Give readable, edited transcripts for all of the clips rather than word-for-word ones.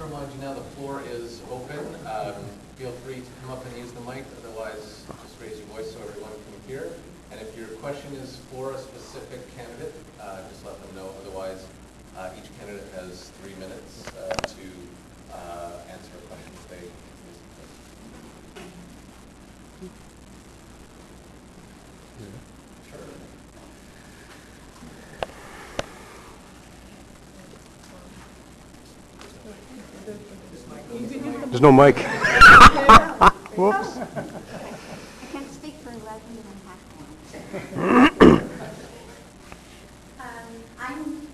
remind you now the floor is open. Feel free to come up and use the mic. Otherwise, just raise your voice so everyone can hear. And if your question is for a specific candidate, just let them know. Otherwise, each candidate has 3 minutes to answer a question if they use it. Sure. There's no mic. Whoops. I can't speak for 11 and a half minutes. I'm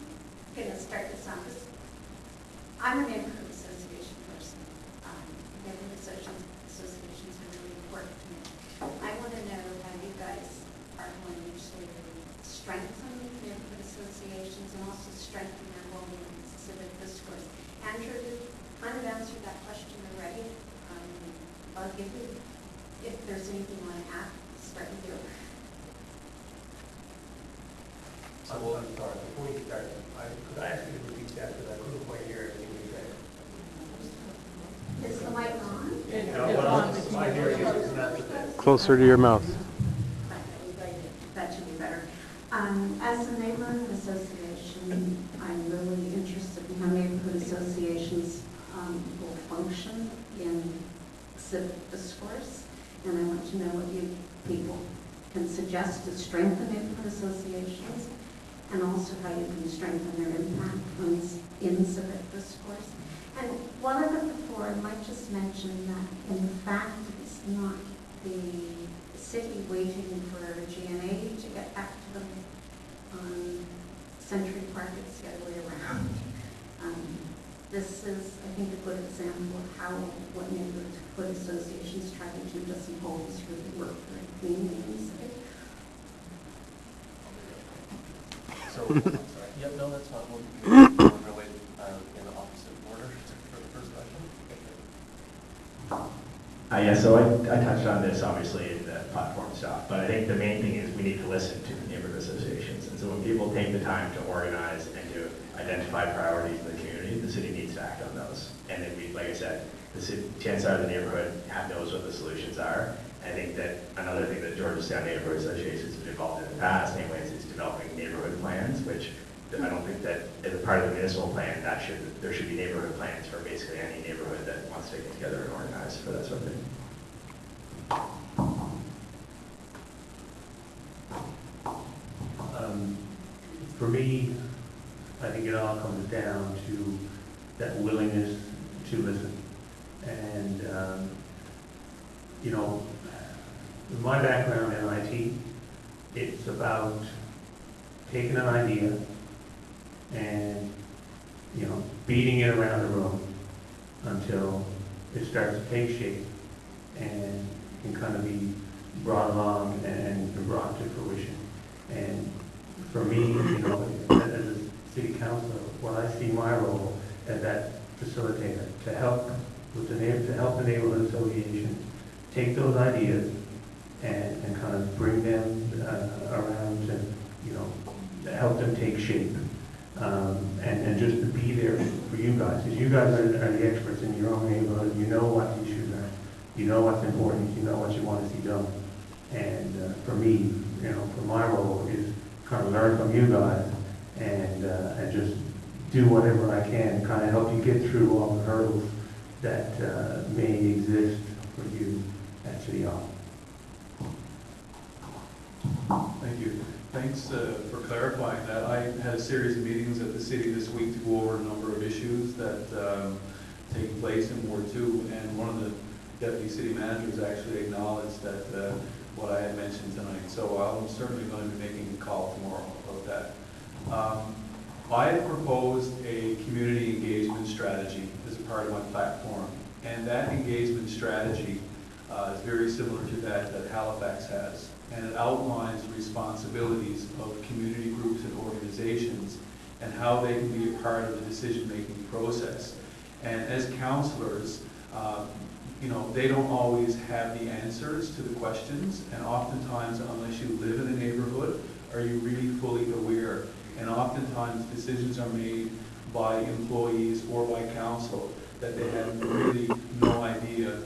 going to start this off. I'm a neighborhood association person. Neighborhood associations are really important to me. I want to know how you guys are going to actually strengthen neighborhood associations and also strengthen their role in civic discourse. Andrew kind of answered that question already. I'll give you, if there's anything you want to add, start with you. I'm sorry, before you start, could I ask you to repeat that because I couldn't quite hear everything you said? Is the mic on? My hearing is not the best. Closer to your mouth. That should be better. As a neighborhood association, I'm really interested in how neighborhood associations will function in civic discourse, and I want to know what you people can suggest to strengthen neighborhood associations, and also how you can strengthen their impact in civic discourse. And one of it before, I might just mention that in fact it's not the city waiting for GNA to get back to them on Century Park, it's the other way around. This is, I think, a good example of how what neighborhood associations try to do doesn't always really work for the community in the city. So, I'm sorry. Yep, no, that's fine. We'll relate in the opposite order for the first question. Yeah, so I touched on this obviously in the platform stuff, but I think the main thing is we need to listen to the neighborhood associations. And so when people take the time to organize and to identify priorities in the community, the city needs to act on those. And then we, like I said, the city, chances are the neighborhood knows what the solutions are. I think that another thing that Georgetown Neighborhood Associations have been involved in the past anyways is developing neighborhood plans, which I don't think that as a part of the municipal plan, there should be neighborhood plans for basically any neighborhood that wants to get together and organize for that sort of thing. For me, I think it all comes down to that willingness to listen. And, you know, with my background in IT, it's about taking an idea and, you know, beating it around the room until it starts to take shape and can kind of be brought along and brought to fruition. And for me, you know, as a city councilor, what I see my role as that facilitator to help with the neighborhood association take those ideas and kind of bring them around to, you know, help them take shape. And just to be there for you guys, because you guys are the experts in your own neighborhood. You know what the issues are. You know what's important. You know what you want to see done. And for me, you know, for my role is kind of learn from you guys and just do whatever I can to kind of help you get through all the hurdles that may exist for you at City Hall. Thank you. Thanks for clarifying that. I had a series of meetings at the city this week to go over a number of issues that take place in Ward 2, and one of the deputy city managers actually acknowledged that what I had mentioned tonight. So I'm certainly going to be making a call tomorrow about that. I had proposed a community engagement strategy as a part of my platform, and that engagement strategy is very similar to that Halifax has. And it outlines responsibilities of community groups and organizations and how they can be a part of the decision-making process. And as counselors, you know, they don't always have the answers to the questions, and oftentimes, unless you live in a neighborhood, are you really fully aware. And oftentimes, decisions are made by employees or by council that they have really no idea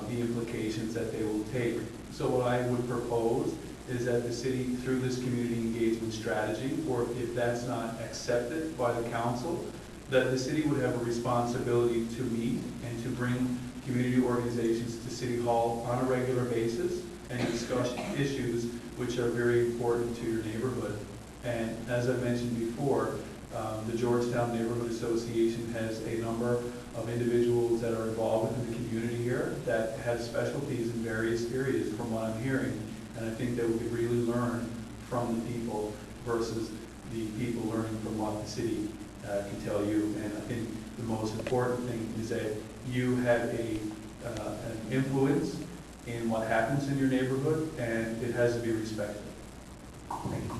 the implications that they will take. So what I would propose is that the city, through this community engagement strategy, or if that's not accepted by the council, that the city would have a responsibility to meet and to bring community organizations to City Hall on a regular basis and discuss issues which are very important to your neighborhood. And as I mentioned before, the Georgetown Neighborhood Association has a number of individuals that are involved in the community here that have specialties in various areas from what I'm hearing. And I think that we could really learn from the people versus the people learning from what the city can tell you. And I think the most important thing is that you have an influence in what happens in your neighborhood, and it has to be respected. Thank you.